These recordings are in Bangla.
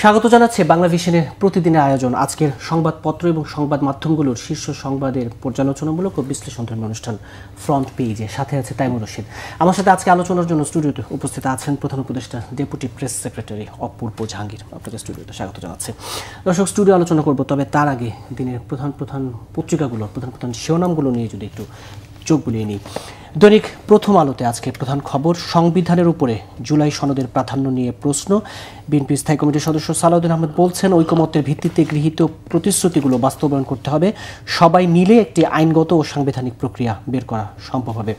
স্বাগত জানাচ্ছি বাংলা ভিশনের প্রতিদিনের আয়োজন আজকের সংবাদপত্র এবং সংবাদ মাধ্যমগুলোর শীর্ষ সংবাদের পর্যালোচনামূলক ও বিশ্লেষণধর্মী অনুষ্ঠান ফ্রন্ট পেজে। সাথে আছে তাইমুর রশিদ। আমার সাথে আজকে আলোচনার জন্য স্টুডিওতে উপস্থিত আছেন প্রধান উপদেষ্টা ডেপুটি প্রেস সেক্রেটারি অপূর্ব জাহাঙ্গীর। আপনাকে স্টুডিওতে স্বাগত জানাচ্ছি। দর্শক, স্টুডিও আলোচনা করব, তবে তার আগে দিনের প্রধান পত্রিকাগুলো প্রধান শিরোনামগুলো নিয়ে যদি একটু চোখ বুলিয়ে নিই। দৈনিক প্রথম আলোতে আজকে প্রধান খবর, সংবিধানের উপরে জুলাই সনদের প্রাধান্য নিয়ে প্রশ্ন। বিএনপি স্থায়ী কমিটির সদস্য সালাউদ্দিন আহমেদ বলছেন, ঐকমত্যের ভিত্তিতে গৃহীত প্রতিশ্রুতিগুলো বাস্তবায়ন করতে হবে, সবাই মিলে একটি আইনগত ও সাংবিধানিক প্রক্রিয়া বের করা সম্ভব হবে।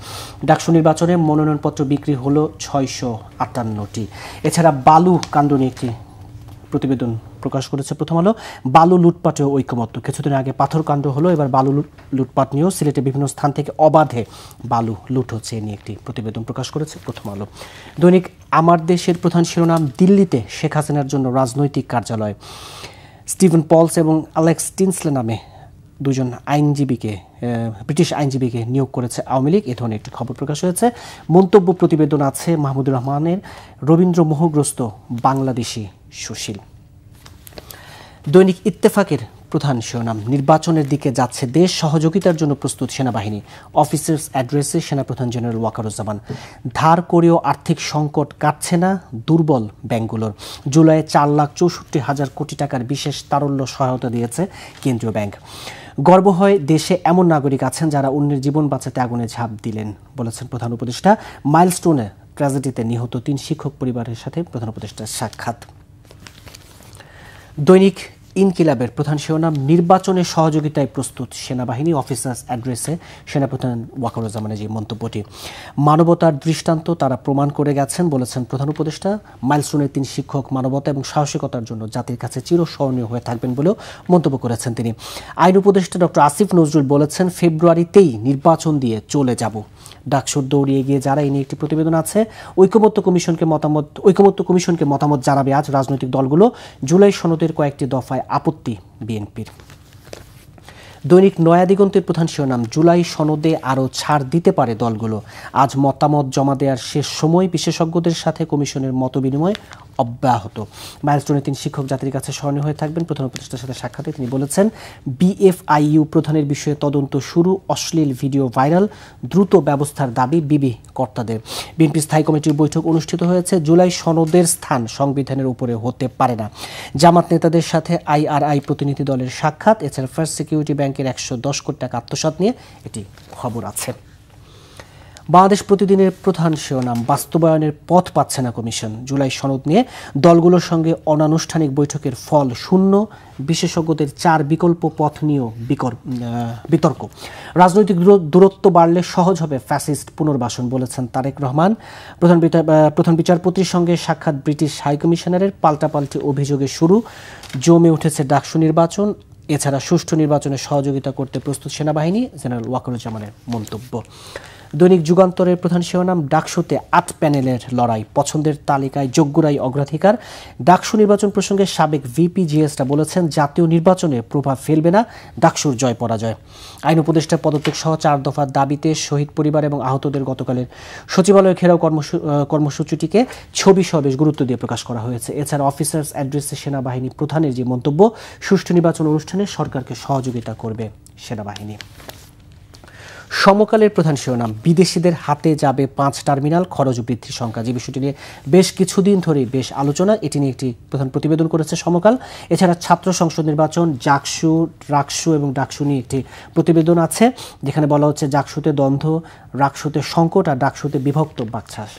ডাকসু নির্বাচনে মনোনয়নপত্র বিক্রি হলো 658টি। এছাড়া বালু কাণ্ড নিয়ে একটি প্রতিবেদন প্রকাশ করেছে প্রথম আলো। বালু লুটপাটে ঐকমত্য। কিছুদিন আগে পাথর কাণ্ড হলো, এবার বালু লুটপাট নিয়েও সিলেটে বিভিন্ন স্থান থেকে অবাধে বালু লুট হচ্ছে, এ নিয়ে একটি প্রতিবেদন প্রকাশ করেছে প্রথম আলো। দৈনিক আমার দেশের প্রধান শিরোনাম, দিল্লিতে শেখ হাসিনার জন্য রাজনৈতিক কার্যালয়। স্টিভেন পলস এবং অ্যালেক্স টিনসলে নামে দুজন ব্রিটিশ আইনজীবীকে নিয়োগ করেছে আওয়ামী লীগ, এ ধরনের একটি খবর প্রকাশ হয়েছে। মন্তব্য প্রতিবেদন আছে মাহমুদুর রহমানের, রবীন্দ্র মোহগ্রস্ত বাংলাদেশি সুশীল। দৈনিক ইত্তেফাকের প্রধান শিরোনাম, নির্বাচনের দিকে যাচ্ছে দেশ, সহযোগিতার জন্য প্রস্তুত সেনাবাহিনী। অফিসার্স অ্যাড্রেসে সেনাপ্রধান জেনারেল ওয়াকারুজ্জামান। ধার করেও আর্থিক সংকট কাটছে না দুর্বল ব্যাংকগুলোর। জুলাইয়ে 4,64,000 কোটি টাকার বিশেষ তারল্য সহায়তা দিয়েছে কেন্দ্রীয় ব্যাংক। গর্ব হয় দেশে এমন নাগরিক আছেন যারা অন্যের জীবন বাঁচাতে আগুনে ঝাঁপ দিলেন, বলেছেন প্রধান উপদেষ্টা। মাইলস্টোনে ট্র্যাজেডিতে নিহত 3 শিক্ষক পরিবারের সাথে প্রধান উপদেষ্টার সাক্ষাৎ। দৈনিক ইনকিলাবের প্রধান শিরোনাম, নির্বাচনের সহযোগিতায় প্রস্তুত সেনাবাহিনী। অফিসার্স অ্যাড্রেসে সেনাপ্রধান ওয়াকারুজ্জামানের যে মন্তব্যটি, মানবতার দৃষ্টান্ত তারা প্রমাণ করে গেছেন, বলেছেন প্রধান উপদেষ্টা। মাইলস্টোনের 3 শিক্ষক মানবতা এবং সাহসিকতার জন্য জাতির কাছে চিরস্মরণীয় হয়ে থাকবেন বলেও মন্তব্য করেছেন তিনি। আইন উপদেষ্টা ডক্টর আসিফ নজরুল বলেছেন, ফেব্রুয়ারিতেই নির্বাচন দিয়ে চলে যাব। ডাকসুর দৌড়ে এগিয়ে যারা, এই নিয়ে একটি প্রতিবেদন আছে। ঐকমত্য কমিশনকে মতামত জানাবে আজ রাজনৈতিক দলগুলো। জুলাই সনদের কয়েকটি দফায় আপত্তি বিএনপির। দৈনিক নয়া দিগন্তের প্রধান শিরোনাম, জুলাই সনদে আরও ছাড় দিতে পারে দলগুলো। আজ মতামত জমা দেওয়ার শেষ সময়, বিশেষজ্ঞদের সাথে কমিশনের মতবিনিময় অব্যাহত। মাইলস্টোনে 3 শিক্ষক জাতির কাছে স্মরণীয় হয়ে থাকবেন। প্রধান উপদেষ্টার সাথে সাক্ষাতে তিনি বলেছেন, বিএফআইইউ প্রধানের বিষয়ে তদন্ত শুরু, অশ্লীল ভিডিও ভাইরাল, দ্রুত ব্যবস্থার দাবি বিবি কর্তাদের। বিএনপি স্থায়ী কমিটির বৈঠক অনুষ্ঠিত হয়েছে। জুলাই সনদের স্থান সংবিধানের উপরে হতে পারে না। জামাত নেতাদের সাথে আইআরআই প্রতিনিধি দলের সাক্ষাৎ। এছাড়া ফার্স্ট সিকিউরিটি ব্যাংকের 110 কোটি টাকা আত্মসাৎ নিয়ে একটি খবর আছে। বাংলাদেশ প্রতিদিনের প্রধান শিরোনাম, বাস্তবায়নের পথ পাচ্ছে না কমিশন। জুলাই সনদ নিয়ে দলগুলোর সঙ্গে অনানুষ্ঠানিক বৈঠকের ফল শূন্য। বিশেষজ্ঞদের 4 বিকল্প পথ নিয়েও বিতর্ক। রাজনৈতিক দূরত্ব বাড়লে সহজ হবে ফ্যাসিস্ট পুনর্বাসন, বলেছেন তারেক রহমান। প্রধান বিচারপতির সঙ্গে সাক্ষাৎ ব্রিটিশ হাইকমিশনারের। পাল্টাপাল্টি অভিযোগে শুরু, জমে উঠেছে ডাকসু নির্বাচন। এছাড়া সুষ্ঠু নির্বাচনে সহযোগিতা করতে প্রস্তুত সেনাবাহিনী, জেনারেল ওয়াকারুজ্জামানের মন্তব্য। দৈনিক যুগান্তরের প্রধান শিরোনাম, ডাকসুতে 8 প্যানেলের লড়াই, পছন্দের তালিকায় যোগ্যরাই অগ্রাধিকার। ডাকসু নির্বাচন প্রসঙ্গে সাবেক ভিপি জিএসটা বলেছেন, জাতীয় নির্বাচনে প্রভাব ফেলবে না ডাকসুর জয় পরাজয়। আইন উপদেষ্টার পদত্যাগ সহ 4 দফার দাবিতে শহীদ পরিবার এবং আহতদের গতকালের সচিবালয় ঘেরাও কর্মসূচিটিকে ছবি সহ বেশ গুরুত্ব দিয়ে প্রকাশ করা হয়েছে। এছাড়া অফিসার্স অ্যাড্রেসে সেনাবাহিনী প্রধানের যে মন্তব্য, সুষ্ঠু নির্বাচন অনুষ্ঠানে সরকারকে সহযোগিতা করবে সেনাবাহিনী। সমকালের প্রধান শিরোনাম, বিদেশিদের হাতে যাবে 5 টার্মিনাল, খরচ বৃদ্ধির সংখ্যা। যে বিষয়টি নিয়ে বেশ কিছুদিন ধরেই বেশ আলোচনা, এটি নিয়ে একটি প্রধান প্রতিবেদন করেছে সমকাল। এছাড়া ছাত্র সংসদ নির্বাচন, জাকসু, রাকসু এবং ডাকসু নিয়ে একটি প্রতিবেদন আছে, যেখানে বলা হচ্ছে জাকসুতে দ্বন্দ্ব, রাকসুতে সংকট আর ডাকসুতে বিভক্ত বাকছাস,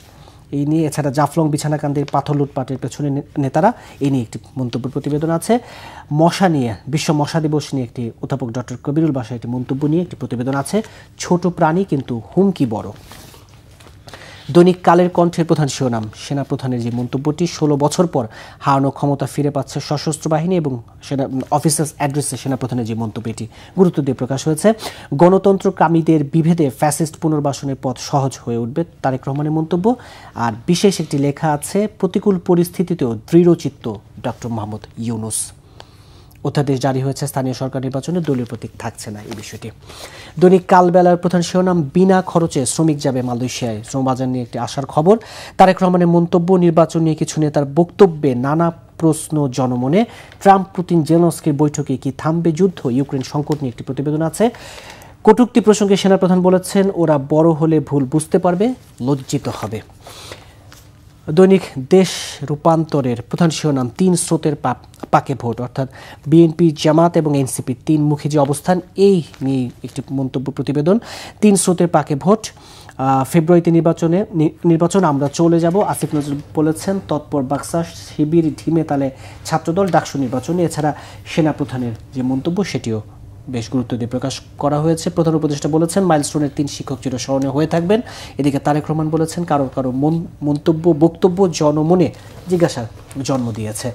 এই নিয়ে। এছাড়া জাফলং বিছানাকান্দির পাথর লুটপাটের পেছনে নেতারা, এই নিয়ে একটি মন্তব্য প্রতিবেদন আছে। মশা নিয়ে, বিশ্ব মশা দিবস নিয়ে একটি অধ্যাপক ডক্টর কবিরুল বাসার একটি মন্তব্য নিয়ে একটি প্রতিবেদন আছে। ছোট প্রাণী কিন্তু হুমকি বড়। দৈনিক কালের কণ্ঠের প্রধান শিরোনাম, সেনাপ্রধানের যে মন্তব্যটি, 16 বছর পর হারানো ক্ষমতা ফিরে পাচ্ছে সশস্ত্র বাহিনী, এবং অফিসার্স অ্যাড্রেসে সেনাপ্রধানের যে মন্তব্যটি গুরুত্ব দিয়ে প্রকাশ হয়েছে। গণতন্ত্রকামীদের বিভেদে ফ্যাসিস্ট পুনর্বাসনের পথ সহজ হয়ে উঠবে, তারেক রহমানের মন্তব্য। আর বিশেষ একটি লেখা আছে, প্রতিকূল পরিস্থিতিতেও দৃঢ়চিত্ত ডক্টর মোহাম্মদ ইউনূস। অধ্যাদেশ জারি হয়েছে, স্থানীয় সরকার নির্বাচনে দলীয় প্রতীক থাকছে না, এই বিষয়টি। দৈনিক কালবেলার প্রধান শিরোনাম, বিনা খরচে শ্রমিক যাবে মালয়েশিয়ায়। শ্রমবাজার নিয়ে একটি আশার খবর। তারেক রহমানের মন্তব্য, নির্বাচন নিয়ে কিছু নেতার বক্তব্যে নানা প্রশ্ন জনমনে। ট্রাম্প পুতিন জেলেনস্কির বৈঠকে কি থামবে যুদ্ধ, ইউক্রেন সংকট নিয়ে একটি প্রতিবেদন আছে। কটূক্তি প্রসঙ্গে সেনাপ্রধান বলেছেন, ওরা বড় হলে ভুল বুঝতে পারবে, লজ্জিত হবে। দৈনিক দেশ রূপান্তরের প্রধান শিরোনাম, 3 স্রোতের পাকে ভোট, অর্থাৎ বিএনপি, জামাত এবং এনসিপি 3 মুখী যে অবস্থান, এই নিয়ে একটি মন্তব্য প্রতিবেদন। 3 স্রোতের পাকে ভোট, ফেব্রুয়ারিতে নির্বাচন আমরা চলে যাব, আসিফ নজরুল বলেছেন। তৎপর বাক্সা, শিবির, ঢিমে তালে ছাত্রদল, ডাকসু নির্বাচনে। এছাড়া সেনাপ্রধানের যে মন্তব্য সেটিও বেশ গুরুত্ব দিয়ে প্রকাশ করা হয়েছে। প্রধান উপদেষ্টা বলেছেন, মাইলস্টোনের 3 শিক্ষক চিরস্মরণীয় হয়ে থাকবেন। এদিকে তারেক রহমান বলেছেন, কারো মন্তব্য বক্তব্য জনমনে জিজ্ঞাসার জন্ম দিয়েছে।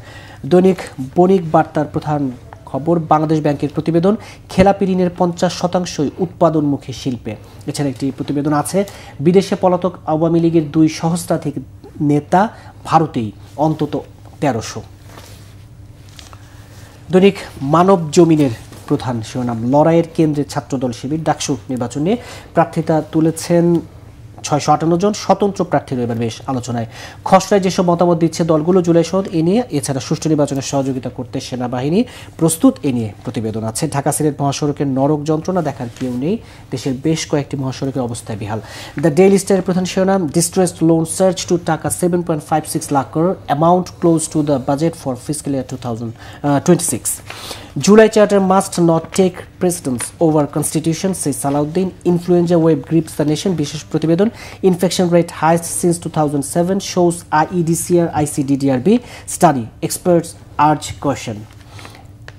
দৈনিক বণিক বার্তার প্রধান খবর, বাংলাদেশ ব্যাংকের প্রতিবেদন, খেলাপি ঋণের 50%ই উৎপাদনমুখী শিল্পে। এছাড়া একটি প্রতিবেদন আছে, বিদেশে পলাতক আওয়ামী লীগের 2 সহস্রাধিক নেতা, ভারতেই অন্তত 1300। দৈনিক মানব জমিনের প্রধান শিরোনাম, লড়াইয়ের কেন্দ্রে ছাত্রদল শিবির, ডাকসু নির্বাচন নিয়ে প্রার্থিতা তুলেছেন 658 জন। স্বতন্ত্র প্রার্থীরা এবার বেশ আলোচনায়। খসড়ায় যেসব মতামত দিচ্ছে দলগুলো জুলাই সনদ এ নিয়ে, এছাড়া সুষ্ঠু নির্বাচনের সহযোগিতা করতে সেনাবাহিনী প্রস্তুত, এ নিয়ে প্রতিবেদন আছে। ঢাকা সিলেট মহাসড়কের নরক যন্ত্রণা দেখার কেউ নেই, দেশের বেশ কয়েকটি মহাসড়কের অবস্থায় বেহাল। দ্য ডেইলি স্টারের প্রধান শিরোনাম, ডিস্ট্রেসড লোন সার্চ টু টাকা 7.56 lakh crore, amount close to the budget for fiscal year 2026। July charter must not take precedence over constitution, says Salahuddin. Influenza wave grips the nation, বিশেষ প্রতিবেদন। Infection rate highest since 2007 shows IEDCR ICDDRB study. Experts urge caution.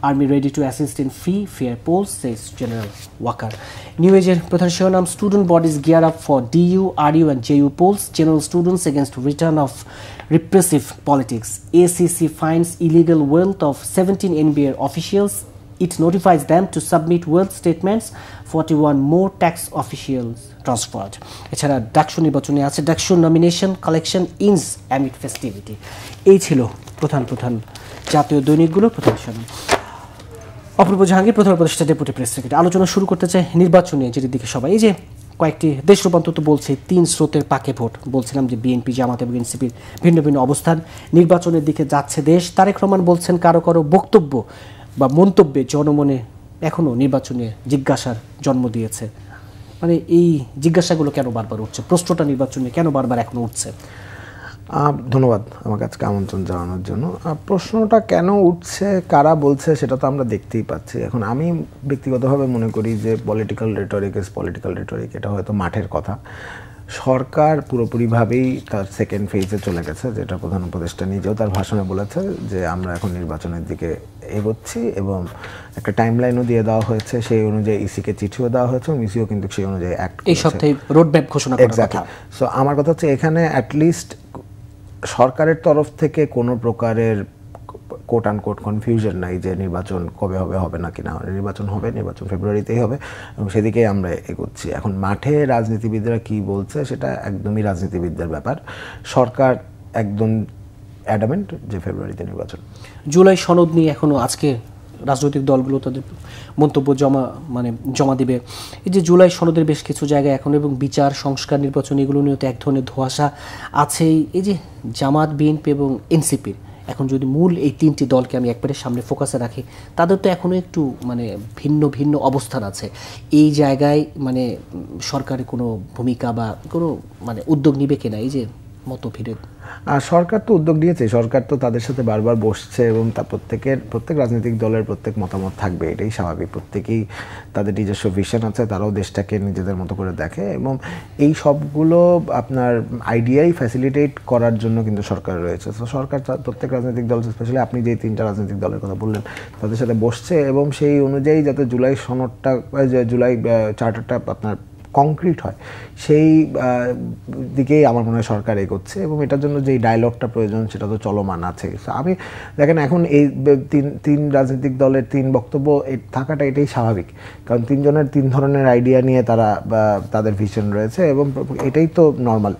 Army ready to assist in free, fair polls, says General Walker. New Ageর প্রধান শিরোনাম, student bodies gear up for DU, RU and JU polls. General students against return of repressive politics. ACC finds illegal wealth of 17 NBA officials. It notifies them to submit wealth statements. 41 more tax officials transferred. এছাড়া ডাকসু নির্বাচনে আছে, ডাকসু নমিনেশন কালেকশন ইনস অ্যামিড ফেস্টিভিটি। এই ছিল প্রধান জাতীয় দৈনিকগুলোর প্রধান শিরোনাম। অপূর্ব জাহাঙ্গীর, প্রধান উপদেষ্টা, ডেপুটি প্রেস সেক্রেটারি। আলোচনা শুরু করতে চাই নির্বাচনে, যেটির দিকে সবাই এই যে কয়েকটি দেশ রূপান্তর তো বলছে 3 স্রোতের পাকে ভোট। বলছিলাম যে বিএনপি, জামাত এবং এনসিপির ভিন্ন ভিন্ন অবস্থান, নির্বাচনের দিকে যাচ্ছে দেশ। তারেক রহমান বলছেন, কারো বক্তব্য বা মন্তব্যে জনমনে এখনও নির্বাচনে জিজ্ঞাসার জন্ম দিয়েছে। মানে এই জিজ্ঞাসাগুলো কেন বারবার উঠছে, প্রশ্নটা নির্বাচনে কেন বারবার এখনো উঠছে? ধন্যবাদ আমাকে আজকে আমন্ত্রণ জানানোর জন্য। প্রশ্নটা কেন উঠছে, কারা বলছে, সেটা তো আমরা দেখতেই পাচ্ছি। এখন আমি ব্যক্তিগতভাবে মনে করি যে political rhetoric is political rhetoric, এটা হয়তো মাঠের কথা। সরকার পুরোপুরিভাবেই তার সেকেন্ড ফেজে চলে গেছে, যেটা প্রধান উপদেষ্টা নিজেও তার ভাষণে বলেছে যে আমরা এখন নির্বাচনের দিকে এগোচ্ছি, এবং একটা টাইমলাইনও দিয়ে দেওয়া হয়েছে। সেই অনুযায়ী ইসিকে চিঠিও দেওয়া হয়েছে, এবং ইসিও কিন্তু সেই অনুযায়ী অ্যাক্ট এই সপ্তাহে রোডম্যাপ ঘোষণা করার কথা। সো আমার কথা হচ্ছে, এখানে অ্যাটলিস্ট সরকারের তরফ থেকে কোনো প্রকারের কোট অ্যান্ড কোট কনফিউশন নাই যে নির্বাচন কবে হবে না কিনা। নির্বাচন হবে, নির্বাচন ফেব্রুয়ারিতেই হবে, এবং সেদিকেই আমরা এগোচ্ছি। এখন মাঠে রাজনীতিবিদরা কি বলছে সেটা একদমই রাজনীতিবিদদের ব্যাপার। সরকার একদম অ্যাডামেন্ট যে ফেব্রুয়ারিতে নির্বাচন। জুলাই সনদ নিয়ে এখনো আজকে রাজনৈতিক দলগুলো তাদের মন্তব্য জমা দিবে। এই যে জুলাই সনদের বেশ কিছু জায়গায় এখন, এবং বিচার, সংস্কার, নির্বাচন, এগুলো নিয়েও তো এক ধরনের ধোঁয়াশা আছেই। এই যে জামাত, বিএনপি এবং এনসিপির, এখন যদি মূল এই 3টি দলকে আমি একবারে সামনে ফোকাসে রাখি, তাদের তো এখনও একটু ভিন্ন অবস্থান আছে। এই জায়গায় সরকারের কোনো ভূমিকা বা কোনো উদ্যোগ নিবে কিনা এই যে মতভেদ? আর সরকার তো উদ্যোগ নিয়েছে, সরকার তো তাদের সাথে বারবার বসছে, এবং তা প্রত্যেক রাজনৈতিক দলের প্রত্যেক মতামত থাকবে, এটাই স্বাভাবিক। প্রত্যেকেই তাদের নিজস্ব ভিশন আছে, তারাও দেশটাকে নিজেদের মতো করে দেখে, এবং এই সবগুলো আপনার আইডিয়াই ফ্যাসিলিটেট করার জন্য কিন্তু সরকার রয়েছে। তো সরকার প্রত্যেক রাজনৈতিক দল, স্পেশালি আপনি যেই 3টা রাজনৈতিক দলের কথা বললেন, তাদের সাথে বসছে, এবং সেই অনুযায়ী যাতে জুলাই সনদটা, জুলাই চার্টারটা আপনার কংক্রিট হয়, সেই দিকেই আমার মনে হয় সরকার এগোচ্ছে, এবং এটার জন্য যেই ডায়লগটা প্রয়োজন সেটা তো চলমান আছে। আমি দেখেন, এখন এই তিন রাজনৈতিক দলের 3 বক্তব্য থাকাটা এটাই স্বাভাবিক, কারণ 3 জনের 3 ধরনের আইডিয়া নিয়ে তাদের ভিশন রয়েছে, এবং এটাই তো নর্মাল।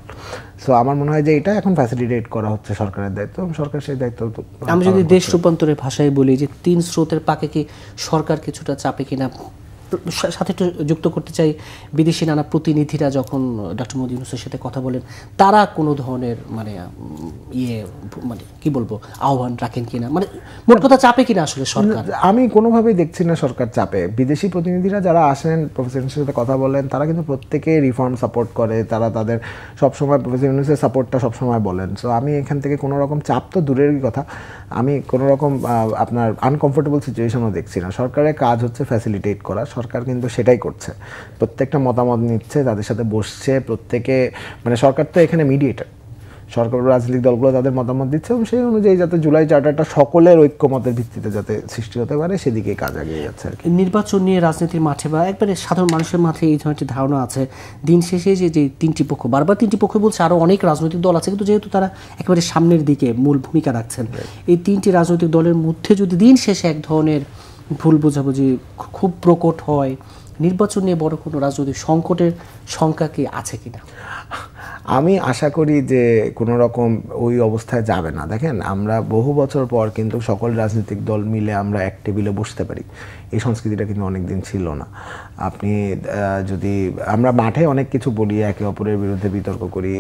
সো আমার মনে হয় যে এটা এখন ফ্যাসিলিটেট করা হচ্ছে সরকারের দায়িত্ব, এবং সরকার সেই দায়িত্ব। আমি যদি দেশ রূপান্তরের ভাষায় বলি যে 3 স্রোতের পাকে কি সরকার কিছুটা চাপে কিনা সাথে একটু যুক্ত করতে চাই, বিদেশি নানা প্রতিনিধিরা যখন ডক্টর মোহাম্মদ ইউনূসের সাথে কথা বলেন, তারা কোনো ধরনের মানে মানে কি বলবো আহ্বান রাখেন কিনা, মানে মোট কথা চাপে কিনা আসলে সরকার? আমি কোনোভাবেই দেখছি না সরকার চাপে। বিদেশি প্রতিনিধিরা যারা আসেন প্রফেসর ইউনূসের সাথে কথা বলেন, তারা কিন্তু প্রত্যেকে রিফর্ম সাপোর্ট করে, তারা তাদের সবসময় প্রফেসর ইউনূসের সাপোর্টটা সবসময় বলেন। সো আমি এখান থেকে কোনো রকম চাপ তো দূরেরই কথা, আমি কোনো রকম আপনার আনকমফোর্টেবল সিচুয়েশনও দেখছি না। সরকারের কাজ হচ্ছে ফ্যাসিলিটেট করা, সরকার কিন্তু সেটাই করছে, প্রত্যেকটা মতামত নিচ্ছে, তাদের সাথে বসছে, প্রত্যেকে মানে সরকার তো এখানে মিডিয়েটর, সরকার রাজনৈতিক দলগুলো তাদের মতামত দিচ্ছে এবং সেই অনুযায়ী যাতে জুলাই চার্টারটা সকলের ঐক্যমতের ভিত্তিতে যাতে সৃষ্টি হতে পারে সেদিকে কাজ এগিয়ে যাচ্ছে আর কি। নির্বাচন নিয়ে রাজনীতির মাঠে বা একবারে সাধারণ মানুষের মাঠে এই ধরনের ধারণা আছে দিন শেষে যে তিনটি পক্ষ, বারবার তিনটি পক্ষ বলছে, আরও অনেক রাজনৈতিক দল আছে, কিন্তু যেহেতু তারা একেবারে সামনের দিকে মূল ভূমিকা রাখছেন, এই তিনটি রাজনৈতিক দলের মধ্যে যদি দিন শেষে এক ধরনের ভুল বোঝাবুঝি খুব প্রকট হয়, নির্বাচন নিয়ে বড় কোনো রাজনৈতিক সংকটের শঙ্কা কি আছে কিনা? আমি আশা করি যে কোনো রকম ওই অবস্থায় যাবে না। দেখেন, আমরা বহু বছর পর কিন্তু সকল রাজনৈতিক দল মিলে আমরা এক টেবিলে বসতে পারি, এই সংস্কৃতিটা কিন্তু অনেক দিন ছিল না। আপনি যদি আমরা মাঠে অনেক কিছু বলি, একে অপরের বিরুদ্ধে বিতর্ক করি,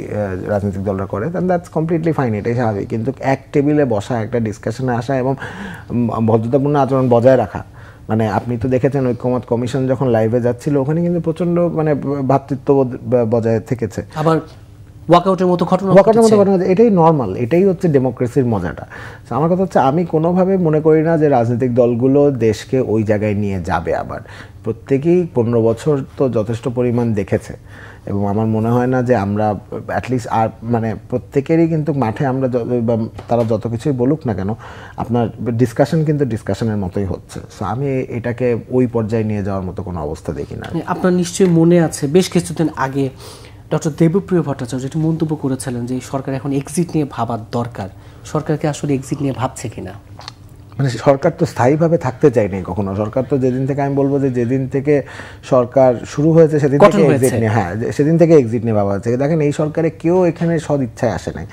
রাজনৈতিক দলরা করে, দেন দ্যাটস কমপ্লিটলি ফাইন, এটাই স্বাভাবিক। কিন্তু এক টেবিলে বসা, একটা ডিসকাশনে আসা এবং ভদ্রতাপূর্ণ আচরণ বজায় রাখা, মানে আপনি তো দেখেছেন ঐক্যমত কমিশন যখন লাইভে যাচ্ছিল ওখানে কিন্তু প্রচণ্ড মানে ভ্রাতৃত্ববোধ বজায় থেকেছে। আবার ওয়াকআউটের মতো ঘটনা, এটাই নর্মাল, এটাই হচ্ছে ডেমোক্রেসির মজাটা। আমার কথা হচ্ছে, আমি কোনোভাবে মনে করি না যে রাজনৈতিক দলগুলো দেশকে ওই জায়গায় নিয়ে যাবে। আবার প্রত্যেকেই 15 বছর তো যথেষ্ট পরিমাণ দেখেছে এবং আমার মনে হয় না যে আমরা অ্যাটলিস্ট আর মানে প্রত্যেকেরই কিন্তু মাঠে আমরা তারা যত কিছুই বলুক না কেন, আপনার ডিসকাশন কিন্তু ডিসকাশনের মতোই হচ্ছে। সো আমি এটাকে ওই পর্যায়ে নিয়ে যাওয়ার মতো কোনো অবস্থা দেখি না। আপনার নিশ্চয়ই মনে আছে বেশ কিছুদিন আগে ডক্টর দেবপ্রিয় ভট্টাচার্য যেটি মন্তব্য করেছিলেন যে সরকার এখন এক্সিট নিয়ে ভাবার দরকার। সরকারকে আসলে এক্সিট নিয়ে ভাবছে কিনা? মানে সরকার তো স্থায়ীভাবে থাকতে চায়নি কখনো। সরকার তো যেদিন থেকে, আমি বলবো যে যেদিন থেকে সরকার শুরু হয়েছে সেদিন থেকে এক্সিট নিয়ে, হ্যাঁ সেদিন থেকে এক্সিট নিয়ে ভাবা হচ্ছে। দেখেন, এই সরকারে কেউ এখানে সদ ইচ্ছায় আসে নাই।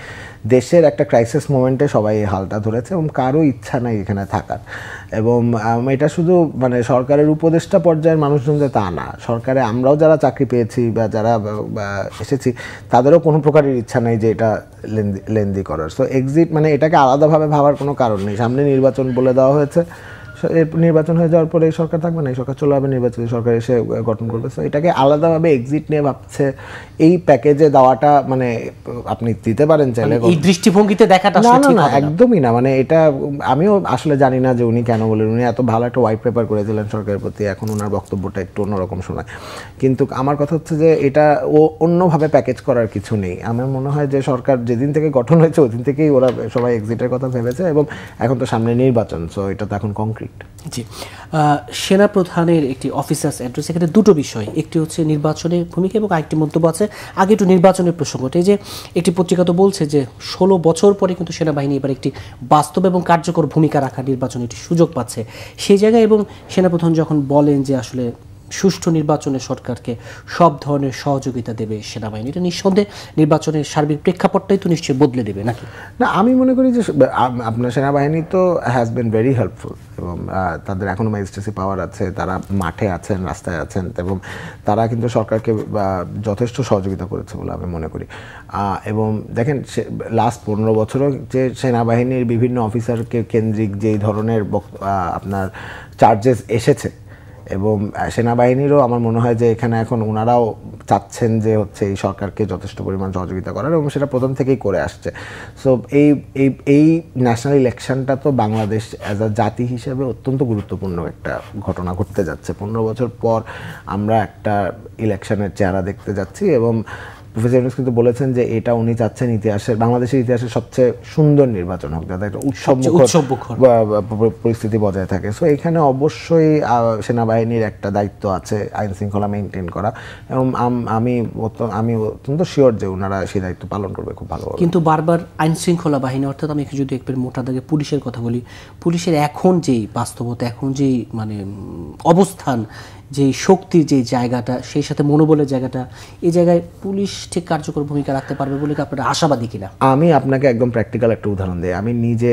দেশের একটা ক্রাইসিস মোমেন্টে সবাই এই হালটা ধরেছে এবং কারো ইচ্ছা নাই এখানে থাকার। এবং এটা শুধু মানে সরকারের উপদেষ্টা পর্যায়ের মানুষজন যে তা না, সরকারে আমরাও যারা চাকরি পেয়েছি বা যারা এসেছি তাদেরও কোনো প্রকারের ইচ্ছা নেই যে এটা লেন্দি করার। সো এক্সিট মানে এটাকে আলাদাভাবে ভাবার কোনো কারণ নেই। সামনে নির্বাচন বলে দেওয়া হয়েছে, নির্বাচন হয়ে যাওয়ার পরে এই সরকার থাকবে না, এই সরকার চলে যাবে, নির্বাচিত সরকার এসে গঠন করবে। সো এটাকে আলাদাভাবে এক্সিট নিয়ে ভাবছে, এই প্যাকেজে দেওয়াটা মানে আপনি দিতে পারেন চাইলে, এই দৃষ্টিভঙ্গিতে দেখাটা না না না একদমই না। মানে এটা আমিও আসলে জানি না যে উনি কেন বলেন। উনি এত ভালো একটা হোয়াইট পেপার করেছিলেন সরকারের প্রতি, এখন ওনার বক্তব্যটা একটু অন্যরকম শোনায়। কিন্তু আমার কথা হচ্ছে যে এটা অন্যভাবে প্যাকেজ করার কিছু নেই। আমার মনে হয় যে সরকার যেদিন থেকে গঠন হয়েছে ওদিন থেকেই ওরা সবাই এক্সিটের কথা ভেবেছে এবং এখন তো সামনে নির্বাচন, সো এটা তো এখন কংক্রিট। জি, সেনাপ্রধানের একটি অফিসার্স অ্যাড্রেস, এখানে দুটো বিষয়, একটি হচ্ছে নির্বাচনের ভূমিকা এবং আরেকটি মন্তব্য আছে। আগে একটু নির্বাচনের প্রসঙ্গটা, এই যে একটি পত্রিকা তো বলছে যে 16 বছর পরে কিন্তু সেনাবাহিনী এবার একটি বাস্তব এবং কার্যকর ভূমিকা রাখার নির্বাচনে একটি সুযোগ পাচ্ছে সেই জায়গায়, এবং সেনাপ্রধান যখন বলেন যে আসলে সুষ্ঠু নির্বাচনে সরকারকে সব ধরনের সহযোগিতা দেবে সেনাবাহিনী, এটা নিঃসন্দেহে নির্বাচনের সার্বিক প্রেক্ষাপটটাই তো নিশ্চয়ই বদলে দেবে নাকি? না, আমি মনে করি যে আপনার সেনাবাহিনী তো হ্যাজ বিন ভেরি হেল্পফুল এবং তাদের এখনও ম্যাজিস্ট্রেসি পাওয়ার আছে, তারা মাঠে আছেন, রাস্তায় আছেন এবং তারা কিন্তু সরকারকে যথেষ্ট সহযোগিতা করেছে বলে আমি মনে করি। এবং দেখেন, লাস্ট 15 বছরও যে সেনাবাহিনীর বিভিন্ন অফিসারকে কেন্দ্রিক যেই ধরনের আপনার চার্জেস এসেছে এবং সেনাবাহিনীরও আমার মনে হয় যে এখানে এখন ওনারাও চাচ্ছেন যে হচ্ছে এই সরকারকে যথেষ্ট পরিমাণ সহযোগিতা করার, এবং সেটা প্রথম থেকেই করে আসছে। সো এই ন্যাশনাল ইলেকশনটা তো বাংলাদেশ অ্যাজ আ জাতি হিসেবে অত্যন্ত গুরুত্বপূর্ণ একটা ঘটনা ঘটতে যাচ্ছে। 15 বছর পর আমরা একটা ইলেকশনের চেহারা দেখতে যাচ্ছি এবং প্রফেসর ইউনূস কিন্তু বলেছেন যে এটা উনি চাচ্ছেন ইতিহাসের, বাংলাদেশের ইতিহাসের সবচেয়ে সুন্দর নির্বাচন হোক, যাতে একটা উৎসবমুখর পরিস্থিতি বজায় থাকে। সো এখানে অবশ্যই সেনাবাহিনীর একটা দায়িত্ব আছে আইন শৃঙ্খলা মেনটেন করা, এবং আমি অত্যন্ত শিওর যে ওনারা সেই দায়িত্ব পালন করবে খুব ভালোভাবে। কিন্তু বারবার আইন শৃঙ্খলা বাহিনী, অর্থাৎ আমি যদি একবার মোটা দাগে পুলিশের কথা বলি, পুলিশের এখন যেই বাস্তবতা, এখন যেই মানে অবস্থান, যে শক্তির যে জায়গাটা, সেই সাথে মনোবলের জায়গাটা, এই জায়গায় পুলিশ ঠিক কার্যকর ভূমিকা রাখতে পারবে বলে কি আপনারা আশাবাদী কিনা? আমি আপনাকে একদম প্র্যাকটিক্যাল একটা উদাহরণ দিই। আমি নিজে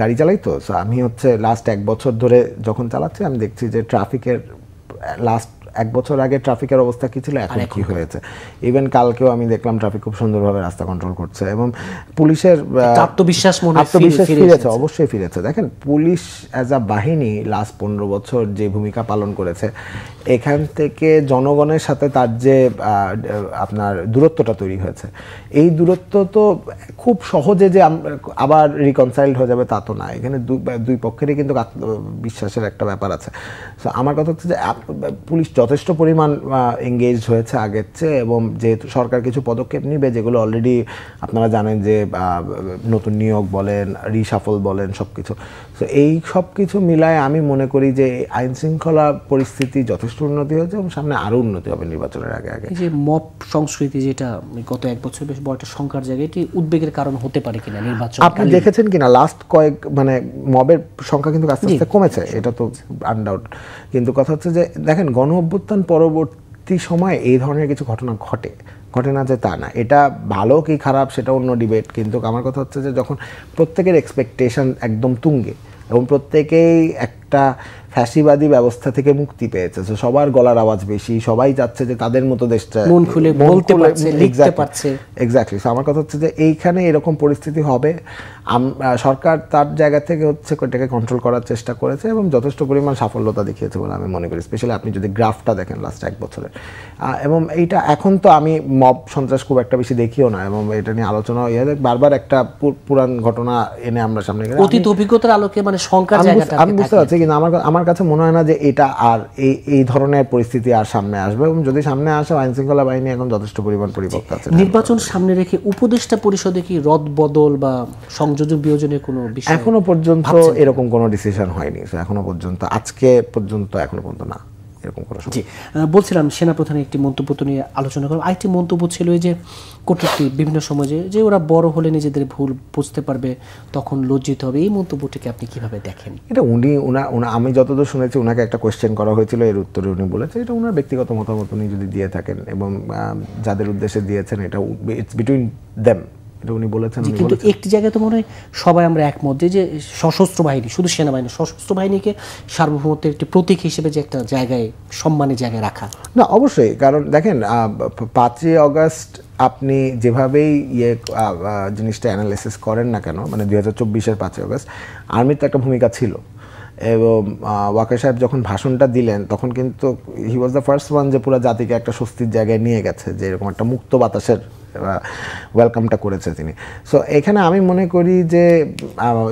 গাড়ি চালাই, তো আমি হচ্ছে লাস্ট 1 বছর ধরে যখন চালাচ্ছি আমি দেখছি যে ট্রাফিকের লাস্ট 1 বছর আগে ট্রাফিকের অবস্থা কি ছিল, এখন কি হয়েছে। ইভেন কালকেও আমি দেখলাম ট্রাফিক খুব সুন্দরভাবে রাস্তা কন্ট্রোল করছে এবং পুলিশের আত্মবিশ্বাস ফিরেছে, অবশ্যই ফিরেছে। দেখেন পুলিশ অ্যাজ আ বাহিনী লাস্ট 15 বছর যে ভূমিকা পালন করেছে, এখান থেকে জনগণের সাথে তার যে আপনার দূরত্বটা তৈরি হয়েছে, এই দূরত্ব তো খুব সহজে যে আবার রিকনসাইল্ড হয়ে যাবে তা তো না। এখানে দুই পক্ষেরই কিন্তু বিশ্বাসের একটা ব্যাপার আছে। সো আমার কথা হচ্ছে যে পুলিশ যথেষ্ট পরিমাণ এঙ্গেজড হয়েছে আগের চেয়ে, এবং যেহেতু সরকার কিছু পদক্ষেপ নিবে যেগুলো অলরেডি আপনারা জানেন যে নতুন নিয়োগ বলেন, রিশাফল বলেন, সব কিছু। তো এই সব কিছু মিলায় আমি মনে করি যে আইন শৃঙ্খলা পরিস্থিতি যথেষ্ট উন্নতি হয়েছে এবং সামনে আরও উন্নতি হবে নির্বাচনের আগে আগে। যে মব সংস্কৃতি যেটা গত 1 বছর বেশ বড় একটা সংখ্যার জায়গায়, এটি উদ্বেগের কারণ হতে পারে কিনা নির্বাচন? আপনি দেখেছেন কিনা লাস্ট মানে মবের সংখ্যা কিন্তু আস্তে আস্তে কমেছে, এটা তো আনডাউট। কিন্তু কথা হচ্ছে যে দেখেন গণ অভ্যুত্থান পরবর্তী সময়ে এই ধরনের কিছু ঘটনা ঘটে না যে তা না। এটা ভালো কি খারাপ সেটা অন্য ডিবেট, কিন্তু আমার কথা হচ্ছে যে যখন প্রত্যেকের এক্সপেকটেশন একদম তুঙ্গে এবং প্রত্যেকেই একটা ফ্যাসিবাদী ব্যবস্থা থেকে মুক্তি পেয়েছে, সবার গলার আওয়াজ বেশি, সবাই চাচ্ছে যে তাদের মতো দেশটা মন খুলে বলতে পারছে, লিখতে পারছে। এক্স্যাক্টলি। আমার কথা হচ্ছে যে এইখানে এরকম পরিস্থিতি হবে, সরকার তার জায়গা থেকে হচ্ছে এটাকে কন্ট্রোল করার চেষ্টা করেছে এবং যথেষ্ট পরিমাণ সাফল্যতা দেখিয়েছে বলে আমি মনে করি। স্পেশালি আপনি যদি গ্রাফটা দেখেন লাস্ট 1 বছরের, এবং এইটা এখন তো আমি মব সন্ত্রাস খুব একটা বেশি দেখিও না, এবং এটা নিয়ে আলোচনা বারবার একটা পুরান ঘটনা এনে আমরা সামনে অতীত অভিজ্ঞতার আলোকে মানে সংখ্যার জায়গাটা আমি বুঝতে পারছি, কিন্তু আমার কাছে মনে হয় না যে এটা আর এই ধরনের পরিস্থিতি আর সামনে আসবে, এবং যদি সামনে আসে আইন শৃঙ্খলা বাহিনী এখন যথেষ্ট পরিমাণ পরিপক্ক আছে। নির্বাচন সামনে রেখে উপদেষ্টা পরিষদে কি রদ বদল বা সংযোজন বিয়োজনের কোনো বিষয় এখনো পর্যন্ত এরকম কোনো ডিসিশন হয়নি। এখনো পর্যন্ত আজকে পর্যন্ত এখনো পর্যন্ত না এরকম কোনো। জি, বলছিলাম সেনাপ্রধানের একটি মন্তব্য নিয়ে আলোচনা করব। আরেকটি মন্তব্য ছিল যে কটূক্তি বিভিন্ন সময় যে ওরা বড় হলে নিজেদের ভুল বুঝতে পারবে, তখন লজ্জিত হবে। এই মন্তব্যটিকে আপনি কিভাবে দেখেন? এটা আমি যতদূর শুনেছি ওনাকে একটা কোয়েশ্চেন করা হয়েছিল, এর উত্তরে উনি বলেছে এটা ওনার ব্যক্তিগত মতামত, উনি যদি দিয়ে থাকেন এবং যাদের উদ্দেশ্যে দিয়েছেন এটা ইটস বিটুইন দেম, এটা উনি বলেছেন। কিন্তু একটি জায়গায় তো মনে হয় সবাই আমরা একমত যে সশস্ত্র বাহিনী, শুধু সেনাবাহিনী, সশস্ত্র বাহিনীকে সার্বভৌমত্বের একটি প্রতীক হিসেবে যে একটা জায়গায় সম্মানের জায়গায় রাখা। না অবশ্যই, কারণ দেখেন 5ই অগস্ট আপনি যেভাবেই জিনিসটা অ্যানালাইসিস করেন না কেন, মানে 2024-এর 5ই অগস্ট আর্মির তো একটা ভূমিকা ছিল, এবং ওয়াকার সাহেব যখন ভাষণটা দিলেন তখন কিন্তু হি ওয়াজ দ্য ফার্স্ট ওয়ান যে পুরো জাতিকে একটা স্বস্তির জায়গায় নিয়ে গেছে, যে এরকম একটা মুক্ত বাতাসের ওয়েলকামটা করেছে তিনি। সো এখানে আমি মনে করি যে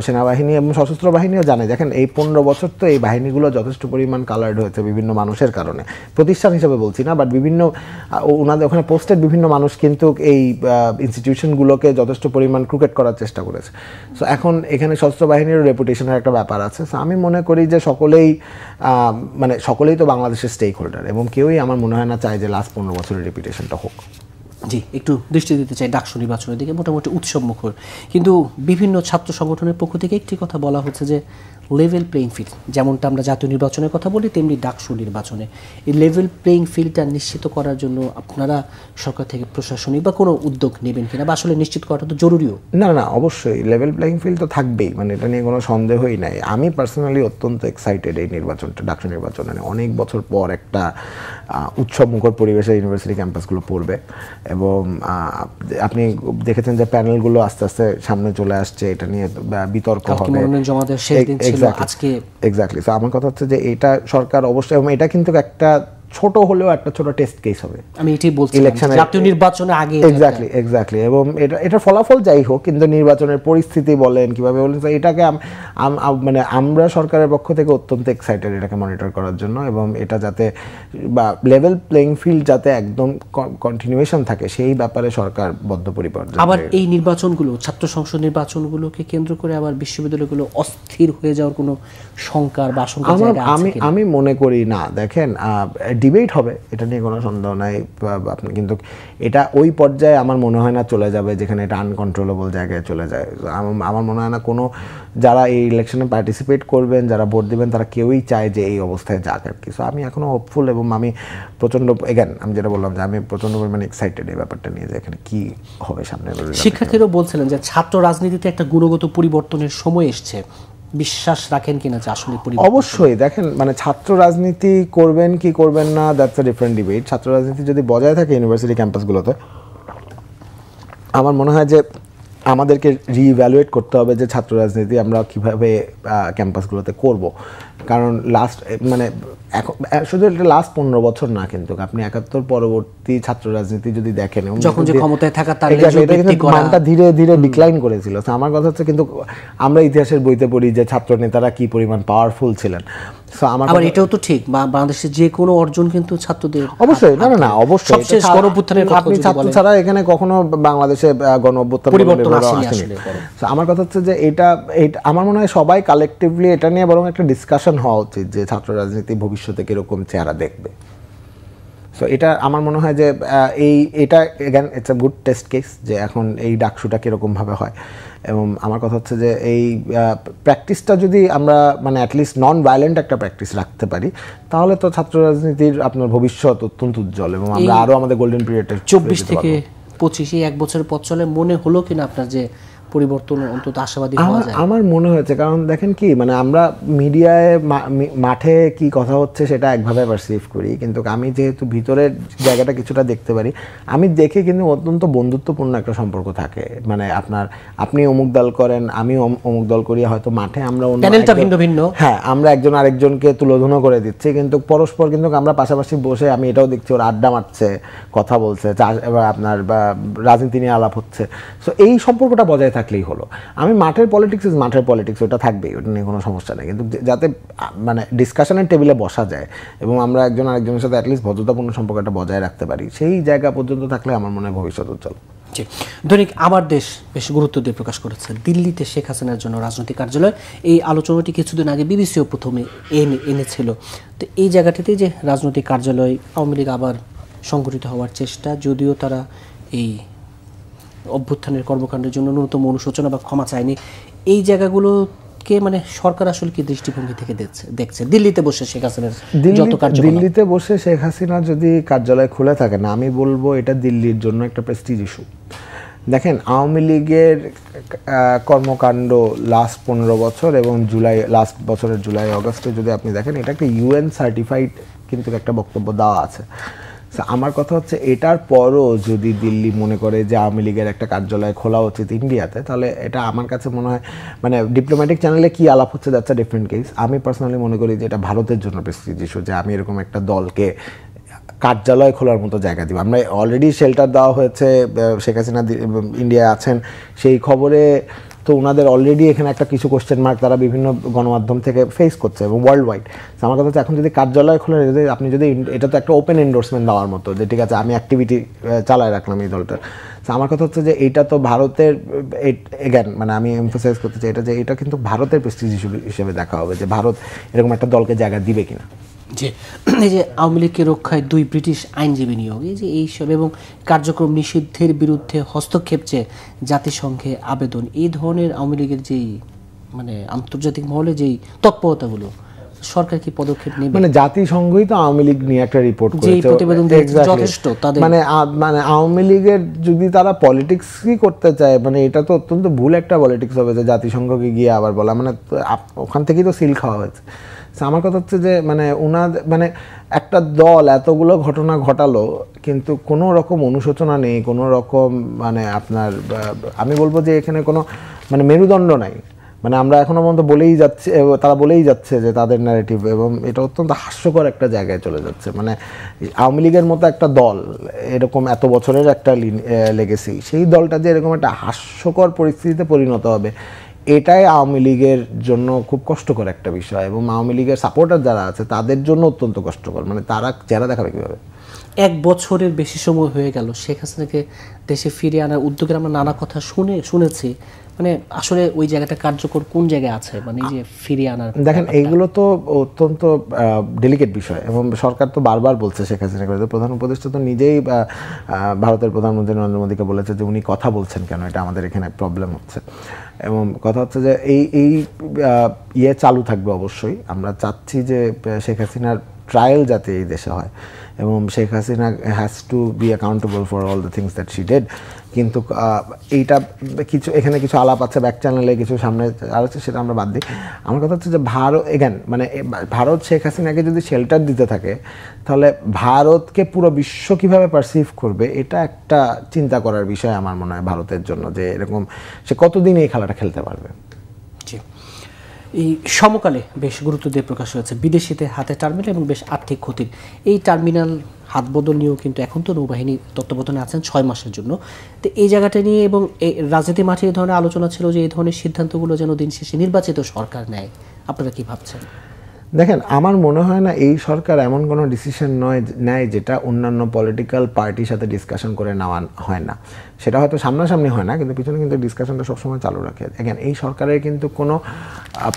সেনাবাহিনী এবং সশস্ত্র বাহিনীও জানে, দেখেন এই 15 বছর তো এই বাহিনীগুলো যথেষ্ট পরিমাণ কালার্ড হয়েছে বিভিন্ন মানুষের কারণে, প্রতিষ্ঠান হিসেবে বলছি না, বাট বিভিন্ন ওনাদের ওখানে পোস্টেড বিভিন্ন মানুষ কিন্তু এই ইনস্টিটিউশনগুলোকে যথেষ্ট পরিমাণ ক্রুকেট করার চেষ্টা করেছে। সো এখন এখানে সশস্ত্র বাহিনীর রেপুটেশনের একটা ব্যাপার আছে। সো আমি মনে করি যে সকলেই তো বাংলাদেশের স্টেক হোল্ডার, এবং কেউই আমার মনে হয় না চায় যে লাস্ট 15 বছরের রেপুটেশনটা হোক। জি, একটু দৃষ্টি দিতে চাই ডাকসু নির্বাচনের দিকে। মোটামুটি উৎসবমুখর, কিন্তু বিভিন্ন ছাত্র সংগঠনের পক্ষ থেকে একটি কথা বলা হচ্ছে যে লেভেল প্লেইং ফিল্ড, যেমনটা আমরা জাতীয় নির্বাচনের কথা বলি তেমনি ডাকসু নির্বাচনে এই লেভেল প্লেইং ফিল্ডটা নিশ্চিত করার জন্য আপনারা সরকার থেকে প্রশাসনিক বা কোনো উদ্যোগ নেবেন কিনা, বা আসলে নিশ্চিত করাটা তো জরুরিও? না অবশ্যই লেভেল প্লেইং ফিল্ড তো থাকবেই, মানে এটা নিয়ে কোনো সন্দেহই নাই। আমি পার্সোনালি অত্যন্ত এক্সাইটেড এই নির্বাচনটা, ডাকসু নির্বাচনে অনেক বছর পর একটা উৎসবমুখর পরিবেশে ইউনিভার্সিটি ক্যাম্পাসগুলো পড়বে, এবং আপনি দেখেছেন যে প্যানেলগুলো আস্তে আস্তে সামনে চলে আসছে, এটা নিয়ে বিতর্ক হবে। এক্স্যাক্টলি। তো আমার কথা হচ্ছে যে এটা সরকার অবশ্যই, এবং এটা কিন্তু একটা ছোট হলেও একটা ছোট টেস্ট কেস হবে, আমি এটাই বলছি, জাতীয় নির্বাচনের আগে। এক্স্যাক্টলি। এবং এটা ফলাফল যাই হোক, কিন্তু নির্বাচনের পরিস্থিতি বলেন কিভাবে বলেন, এটাকে মানে আমরা সরকারের পক্ষ থেকে অত্যন্ত এক্সাইটেড এটাকে মনিটর করার জন্য, এবং এটা যাতে বা লেভেল প্লেইং ফিল্ড যাতে একদম কন্টিনিউয়েশন থাকে সেই ব্যাপারে সরকার বদ্ধপরিকর। আবার এই নির্বাচনগুলো, ছাত্র সংসদ নির্বাচনগুলোকে কেন্দ্র করে আবার বিশ্ববিদ্যালয়গুলো অস্থির হয়ে যাওয়ার কোনো শঙ্কার বা আশঙ্কা আমি মনে করি না। দেখেন ডিবেট হবে, এটা নিয়ে কোনো সন্দেহ নাই, আপনি কিন্তু এটা ওই পর্যায়ে আমার মনে হয় না চলে যাবে যেখানে এটা আনকন্ট্রোলেবল জায়গায় চলে যায়। আমার মনে হয় না কোনো যারা এই ইলেকশনে পার্টিসিপেট করবেন, যারা ভোট দেবেন, তারা কেউই চায় যে এই অবস্থায় যাক আর কি। সো আমি এখনো হোপফুল, এবং আমি প্রচণ্ড আমি যেটা বললাম যে আমি প্রচণ্ড পরিমাণে এক্সাইটেড এই ব্যাপারটা নিয়ে যে এখানে কি হবে সামনে। শিক্ষার্থীরাও বলছিলেন যে ছাত্র রাজনীতিতে একটা গুণগত পরিবর্তনের সময় এসছে, বিশ্বাস রাখেন কিনা যে আসলে অবশ্যই দেখেন মানে ছাত্র রাজনীতি করবেন কি করবেন না, দ্যাটস আ ডিফারেন্ট ডিবেট। ছাত্র রাজনীতি যদি বজায় থাকে ইউনিভার্সিটি ক্যাম্পাসগুলোতে, আমার মনে হয় যে আমাদেরকে রিইভ্যালুয়েট করতে হবে যে ছাত্র রাজনীতি আমরা কীভাবে ক্যাম্পাসগুলোতে করব। কারণ লাস্ট মানে এখন শুধু এটা লাস্ট 15 বছর না, কিন্তু আপনি 71 পরবর্তী ছাত্র রাজনীতি যদি দেখেন, যখন যে ক্ষমতায় থাকা তার মানটা ধীরে ধীরে ডিক্লাইন করেছিল। তো আমার কথা হচ্ছে কিন্তু আমরা ইতিহাসের বইতে পড়ি যে ছাত্র নেতারা কি পরিমাণ পাওয়ারফুল ছিলেন। আবার এটাও তো ঠিক, বাংলাদেশের যে কোনো অর্জন কিন্তু ছাত্রদের অবশ্যই না অবশ্যই আপনি ছাত্র ছাড়া এখানে কখনো বাংলাদেশে গণ অভ্যুত্থান পরিবর্তন আসেনি। আমার কথা হচ্ছে যে এটা আমার মনে হয় সবাই কালেকটিভলি এটা নিয়ে বরং একটা ডিসকাশন হওয়া উচিত যে ছাত্র রাজনীতি ভবিষ্যতে কিরকম চেহারা দেখবে। সো এটা আমার মনে হয় যে এটা again it's a good test case যে এখন এই ডাকসুটা কীরকমভাবে হয়। এবং আমার কথা হচ্ছে যে এই প্র্যাকটিসটা যদি আমরা মানে অ্যাটলিস্ট নন ভায়োলেন্ট একটা প্র্যাকটিস রাখতে পারি, তাহলে তো ছাত্র রাজনীতির আপনার ভবিষ্যৎ অত্যন্ত উজ্জ্বল এবং আমরা আরও আমাদের গোল্ডেন পিরিয়ডে 24 থেকে 25 এক বছরের পথ চলে মনে হলো কিনা আপনার যে পরিবর্তন অন্তত আশাবাদী হওয়া যায়? আমার মনে হয়েছে, কারণ দেখেন কি মানে আমরা মিডিয়ায় মাঠে কি কথা হচ্ছে সেটা একভাবে পারসিভ করি, কিন্তু আমি যেহেতু ভিতরের জায়গাটা কিছুটা দেখতে পারি, আমি দেখে কিন্তু অত্যন্ত বন্ধুত্বপূর্ণ একটা সম্পর্ক থাকে। মানে আপনি অমুক দল করেন, আমি অমুক দল করি, হয়তো মাঠে আমরা হ্যাঁ আমরা একজন আরেকজনকে তুলোধুনো করে দিচ্ছি, কিন্তু পরস্পর কিন্তু আমরা পাশাপাশি বসে আমি এটাও দেখছি ওরা আড্ডা মারছে, কথা বলছে, আপনার রাজনীতি নিয়ে আলাপ হচ্ছে। সো এই সম্পর্কটা বজায় থাকলেই হলো। আমি মাঠের পলিটিক্স ওটা থাকবেই, ওটা নিয়ে কোনো সমস্যা নেই, কিন্তু যাতে মানে ডিসকাশনের টেবিলে বসা যায় এবং আমরা একজন আরেকজনের সাথে অ্যাটলিস্ট ভদ্রতাপূর্ণ সম্পর্কটা বজায় রাখতে পারি, সেই জায়গা পর্যন্ত থাকলে আমার মনে হয় ভবিষ্যৎ উজ্জ্বল। দৈনিক আমার দেশ বেশ গুরুত্ব দিয়ে প্রকাশ করেছে দিল্লিতে শেখ হাসিনার জন্য রাজনৈতিক কার্যালয়। এই আলোচনাটি কিছুদিন আগে বিবিসিও প্রথমে এনেছিল। তো এই জায়গাটিতে যে রাজনৈতিক কার্যালয় আওয়ামী লীগ আবার সংগঠিত হওয়ার চেষ্টা, যদিও তারা এই অভ্যুত্থানের কর্মকাণ্ডের জন্য ন্যূনতম অনুশোচনা বা ক্ষমা চায়নি, এই জায়গাগুলোকে মানে সরকার আসলে কি দৃষ্টিভঙ্গি থেকে দেখছে? দিল্লিতে বসে শেখ হাসিনার যত কার্যকলাপ, দিল্লিতে বসে শেখ হাসিনা যদি কার্যালয় খুলে থাকে না, আমি বলবো এটা দিল্লির জন্য একটা প্রেস্টিজ ইস্যু। দেখেন আওয়ামী লীগের কর্মকাণ্ড লাস্ট 15 বছর এবং লাস্ট বছরের জুলাই অগস্টে যদি আপনি দেখেন, এটা একটা UN সার্টিফাইড কিন্তু একটা বক্তব্য দেওয়া আছে। আমার কথা হচ্ছে এটার পরও যদি দিল্লি মনে করে যে আওয়ামী লীগের একটা কার্যালয় খোলা উচিত ইন্ডিয়াতে, তাহলে এটা আমার কাছে মনে হয় মানে ডিপ্লোম্যাটিক চ্যানেলে কি আলাপ হচ্ছে দ্যাটস আ ডিফারেন্ট কেস। আমি পার্সোনালি মনে করি যে এটা ভারতের জন্য প্রেস্টিজ ইস্যু যে আমি এরকম একটা দলকে কার্যালয় খোলার মতো জায়গা দিব। আমরা অলরেডি শেল্টার দেওয়া হয়েছে, শেখ হাসিনা ইন্ডিয়ায় আছেন, সেই খবরে তো ওনাদের অলরেডি এখানে একটা কিছু কোশ্চেন মার্ক তারা বিভিন্ন গণমাধ্যম থেকে ফেস করছে এবং ওয়ার্ল্ড ওয়াইড। আমার কথা হচ্ছে এখন যদি কার্যালয় খোলা, আপনি যদি এটা তো একটা ওপেন এন্ডোর্সমেন্ট দেওয়ার মতো যে ঠিক আছে আমি অ্যাক্টিভিটি চালায় রাখলাম এই দলটার। আমার কথা হচ্ছে যে এইটা তো ভারতের এগেন মানে আমি এমফাসাইজ করতে চাই এটা যে এটা কিন্তু ভারতের প্রেস্টিজ হিসেবে দেখা হবে যে ভারত এরকম একটা দলকে জায়গা দিবে কিনা। যে এই যে আওয়ামী লীগকে রক্ষায় 2 ব্রিটিশ আইনজীবী নিয়োগ, এই যে এইসব এবং কার্যক্রম নিষিদ্ধের বিরুদ্ধে হস্তক্ষেপ চেয়ে জাতিসংঘে আবেদন, এই ধরনের আওয়ামী লীগের যেই মানে আন্তর্জাতিক মহলে যেই তৎপরতাগুলো, সরকার কি পদক্ষেপ নেবে? মানে জাতিসংঘই তো আওয়ামী লীগ নিয়ে একটা রিপোর্ট করেছে, যথেষ্ট তাদের মানে আওয়ামী লীগের যদি তারা পলিটিক্সই করতে চায়, মানে এটা তো অত্যন্ত ভুল একটা পলিটিক্স হবে যে জাতিসংঘকে গিয়ে আবার বলা, মানে ওখান থেকেই তো সিল খাওয়া হয়েছে। আমার কথা হচ্ছে যে মানে মানে একটা দল এতগুলো ঘটনা ঘটালো কিন্তু কোনো রকম অনুশোচনা নেই, কোনো রকম মানে আপনার আমি বলবো যে এখানে কোনো মানে মেরুদণ্ড নাই। মানে আমরা এখনো পর্যন্ত তারা বলেই যাচ্ছে যে তাদের ন্যারেটিভ, এবং এটা অত্যন্ত হাস্যকর একটা জায়গায় চলে যাচ্ছে। মানে আওয়ামী লীগের মতো একটা দল এরকম এত বছরের একটা লেগেসি, সেই দলটা যে এরকম একটা হাস্যকর পরিস্থিতিতে পরিণত হবে, এটাই আওয়ামী লীগের জন্য খুব কষ্টকর একটা বিষয় এবং আওয়ামী লীগের সাপোর্টার যারা আছে তাদের জন্য অত্যন্ত কষ্টকর। মানে তারা চেহারা দেখাবে কীভাবে? 1 বছরের বেশি সময় হয়ে গেল শেখ হাসিনাকে দেশে ফিরিয়ে আনার উদ্যোগের আমরা নানা কথা শুনেছি, মানে আসলে ওই জায়গাটা কার্যকর কোন জায়গায় আছে? মানে যে ফিরিয়ে আনার দেখেন এইগুলো তো অত্যন্ত ডেলিকেট বিষয় এবং সরকার তো বারবার বলছে শেখ হাসিনা করে, প্রধান উপদেষ্টা তো নিজেই ভারতের প্রধানমন্ত্রী নরেন্দ্র মোদীকে বলেছে যে উনি কথা বলছেন কেন, এটা আমাদের এখানে প্রবলেম হচ্ছে। এবং কথা হচ্ছে যে এই চালু থাকবে অবশ্যই। আমরা চাচ্ছি যে শেখ হাসিনার ট্রায়াল যাতে এই দেশে হয় এবং Sheikh Hasina has to B accountable for all the things that she did. কিন্তু এইটা কিছু এখানে কিছু আলাপ আছে ব্যাক চ্যানেলে, কিছু সামনে আর আছে, সেটা আমরা বাদ দিই। আমার কথা হচ্ছে যে ভারত এগেন মানে ভারত শেখ হাসিনাকে যদি শেল্টার দিতে থাকে তাহলে ভারতকে পুরো বিশ্ব কিভাবে পারসিভ করবে, এটা একটা চিন্তা করার বিষয় আমার মনে হয় ভারতের জন্য, যে এরকম সে কতদিন এই খেলাটা খেলতে পারবে। এই সমকালে বেশ গুরুত্ব দিয়ে প্রকাশ হয়েছে বিদেশিদের হাতে টার্মিনাল এবং বেশ আর্থিক ক্ষতির এই টার্মিনাল হাত বদল নিয়েও কিন্তু এখন তো নৌবাহিনী তত্ত্বাবধানে আছেন 6 মাসের জন্য। তো এই জায়গাটা নিয়ে এবং এই রাজনীতি মাঠে এই ধরনের আলোচনা ছিল যে এই ধরনের সিদ্ধান্তগুলো যেন দিন শেষে নির্বাচিত সরকার নেয়, আপনারা কি ভাবছেন? দেখেন, আমার মনে হয় না এই সরকার এমন কোনো ডিসিশন নেয় যেটা অন্যান্য পলিটিক্যাল পার্টির সাথে ডিসকাশন করে নেওয়া হয় না। সেটা হয়তো সামনাসামনি হয় না, কিন্তু পিছনে কিন্তু ডিসকাশনটা সবসময় চালু রাখে। দেখেন, এই সরকারের কিন্তু কোনো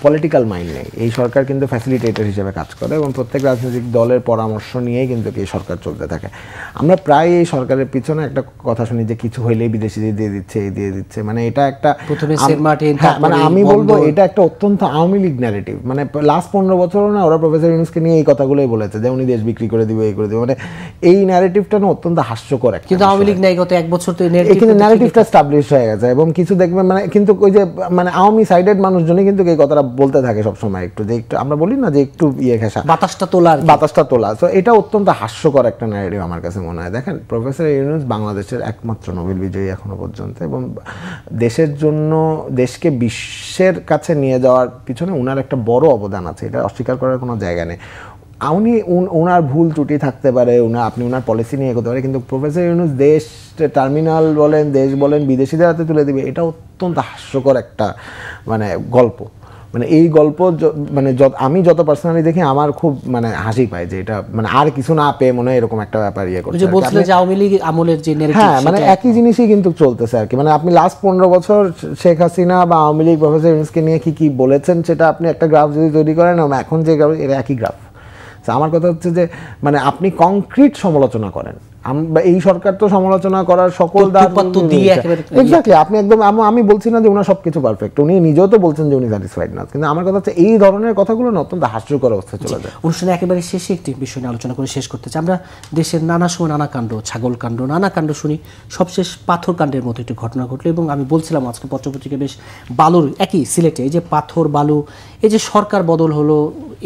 পলিটিক্যাল মাইন্ড নেই। এই সরকার কিন্তু ফ্যাসিলিটেটর হিসেবে কাজ করে এবং প্রত্যেক রাজনৈতিক দলের পরামর্শ নিয়েই কিন্তু এই সরকার চলতে থাকে। আমরা প্রায় এই সরকারের পিছনে একটা কথা শুনি যে কিছু হইলেই বিদেশিদের দিয়ে দিচ্ছে, এই দিয়ে দিচ্ছে, মানে এটা একটা মানে আমি বলবো এটা একটা অত্যন্ত আওয়ামী লীগ ন্যারেটিভ। মানে লাস্ট 15 বছর না ওরা প্রফেসর ইউনূসকে নিয়ে এই কথাগুলোই বলেছে যে উনি দেশ বিক্রি করে দিবে, এই করে দিবে, মানে এই ন্যারেটিভটা না অত্যন্ত হাস্যকর একটা। কিন্তু আওয়ামী লীগ নাই গত 1 বছর তো এখানে ন্যারেটিভটা এস্টাবলিশ হয়ে গেছে এবং কিছু দেখবেন মানে কিন্তু ওই যে মানে আওয়ামী সাইডেড মানুষজনই কিন্তু এই কথাটা বলতে থাকে সবসময়, একটু যে একটু আমরা বলি না যে একটু ইয়ে ঘেঁষা, বাতাসটা তোলা। তো এটা অত্যন্ত হাস্যকর একটা ন্যারেটিভ আমার কাছে মনে হয়। দেখেন, প্রফেসর ইউনূস বাংলাদেশের একমাত্র নোবেল বিজয়ী এখনো পর্যন্ত এবং দেশের জন্য দেশকে বিশ্বের কাছে নিয়ে যাওয়ার পিছনে ওনার একটা বড় অবদান আছে, এটা অস্বীকার করার কোনো জায়গা নেই। ওনার ভুল ত্রুটি থাকতে পারে, আপনি ওনার পলিসি নিয়ে এগোতে পারে, কিন্তু প্রফেসর ইউনূস দেশ টার্মিনাল বলেন, দেশ বলেন, বিদেশিদের হাতে তুলে দিবে, এটা অত্যন্ত হাস্যকর একটা মানে গল্প। মানে এই গল্প মানে আমি যত পার্সোনালি দেখি আমার খুব মানে হাসি পায় যে এটা মানে আর কিছু না পেয়ে মনে হয় এরকম একটা ব্যাপার ইয়ে করছে। হ্যাঁ, মানে একই জিনিসই কিন্তু চলতেছে আর কি। মানে আপনি লাস্ট 15 বছর শেখ হাসিনা বা আওয়ামী লীগ প্রফেসর ইউনূসকে নিয়ে কি বলেছেন সেটা আপনি একটা গ্রাফ যদি তৈরি করেন, এখন যে গ্রাফ এর একই গ্রাফ। আমার কথা হচ্ছে যে মানে আপনি কংক্রিট সমালোচনা করেন, এই সরকার তো সমালোচনা করার সকল এক্স্যাক্টলি আপনি একদম আমি বলছি না যে উনি সবকিছু পারফেক্ট, উনি নিজেও তো বলছেন যে উনি স্যাটিসফাইড না, কিন্তু আমার কথা হচ্ছে এই ধরনের কথাগুলো না অত্যন্ত হাস্যকর অবস্থায় চলে যায়। অনুষ্ঠানে একেবারে শেষে একটি বিষয় নিয়ে আলোচনা করে শেষ করতে চাই। আমরা দেশের নানা সময় নানা কাণ্ড, ছাগল কাণ্ড, নানা কাণ্ড শুনি, সবশেষ পাথর কাণ্ডের মতো একটি ঘটনা ঘটলো এবং আমি বলছিলাম আজকে পত্রপত্রিকা বেশ বালুর একই সিলেটে এই যে পাথর বালু, এই যে সরকার বদল হলো,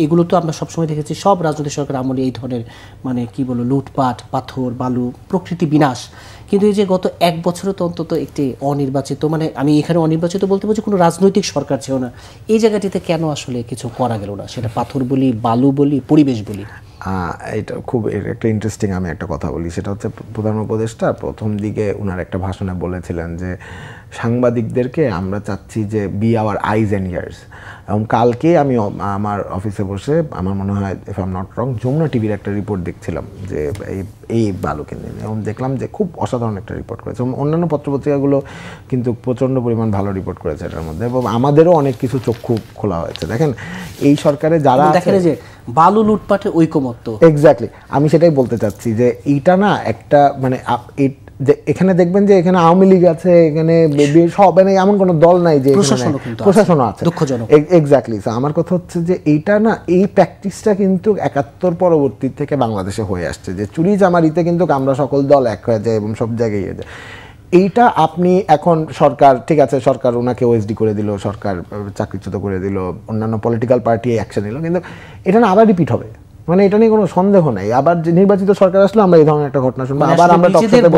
এগুলো তো আমরা সবসময় দেখেছি সব রাজনৈতিক সরকার আমলে এই ধরনের মানে কি বলবো লুটপাট, পাথর বালু, প্রকৃতি বিনাশ। কিন্তু এই যে গত 1 বছরে তো অন্তত একটি অনির্বাচিত, মানে আমি এখানে অনির্বাচিত বলতে বলছি কোনো রাজনৈতিক সরকার ছিল না, এই জায়গাটিতে কেন আসলে কিছু করা গেল না? সেটা পাথর বলি, বালু বলি, পরিবেশ বলি। এটা খুব একটা ইন্টারেস্টিং আমি একটা কথা বলি, সেটা হচ্ছে প্রধান উপদেষ্টা প্রথম দিকে ওনার একটা ভাষণে বলেছিলেন যে সাংবাদিকদেরকে আমরা চাচ্ছি যে be our eyes and ears. এবং কালকে আমি আমার অফিসে বসে আমার মনে হয় if I am not wrong Jamuna টিভির একটা রিপোর্ট দেখছিলাম যে এই বালুকে নিয়ে, এবং দেখলাম যে খুব অসাধারণ একটা রিপোর্ট করেছে এবং অন্যান্য পত্রপত্রিকাগুলো কিন্তু প্রচণ্ড পরিমাণ ভালো রিপোর্ট করেছে এটার মধ্যে এবং আমাদেরও অনেক কিছু চক্ষু খোলা হয়েছে। দেখেন, এই সরকারে যারা দেখেন যে বালু লুটপাটে ঐকমত্য, এক্স্যাক্টলি আমি সেটাই বলতে চাচ্ছি যে এইটা না একটা মানে এখানে দেখবেন যে এখানে আওয়ামী লীগ আছে, এখানে সব মানে এমন কোনো দল নাই যে প্রশাসন আছে, এক্স্যাক্টলি। আমার কথা হচ্ছে যে এইটা না, এই প্র্যাকটিসটা কিন্তু 71 পরবর্তী থেকে বাংলাদেশে হয়ে আসছে যে চুরি চামারিতে কিন্তু আমরা সকল দল এক হয়ে যায় এবং সব জায়গায় ইয়ে যায়। এইটা আপনি এখন সরকার, ঠিক আছে সরকার ওনাকে ওএসডি করে দিল, সরকার চাকরিচ্যুত করে দিল, অন্যান্য পলিটিক্যাল পার্টি অ্যাকশন নিল, কিন্তু এটা না আবার রিপিট হবে, মানে এটা নিয়ে কোনো সন্দেহ নাই। আবার যে নির্বাচিত সরকার আসলে আমরা এই ধরনের একটা ঘটনা শুনবো, আবার আমরা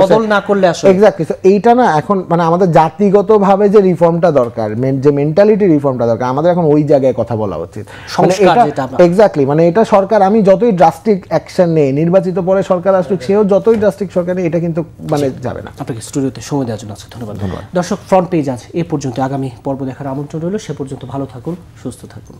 বদল না করলে আসলে এক্স্যাক্টলি। এইটা না এখন মানে আমাদের জাতিগতভাবে যে রিফর্মটা দরকার, যে মেন্টালিটি রিফর্মটা দরকার, আমাদের এখন ওই জায়গায় কথা বলা উচিত। এক্স্যাক্টলি মানে এটা সরকার আমি যতই ড্রাস্টিক অ্যাকশন নেই, নির্বাচিত পরে সরকার আসুক সেও যতই ড্রাস্টিক সরকার নেই, এটা কিন্তু মানে যাবে না। আপনাকে স্টুডিওতে সময় দেওয়ার জন্য ধন্যবাদ। দর্শক, ফ্রন্ট পেজ আছে এ পর্যন্ত, আগামী পর্ব দেখার আমন্ত্রণ রইল। সে পর্যন্ত ভালো থাকুন, সুস্থ থাকুন।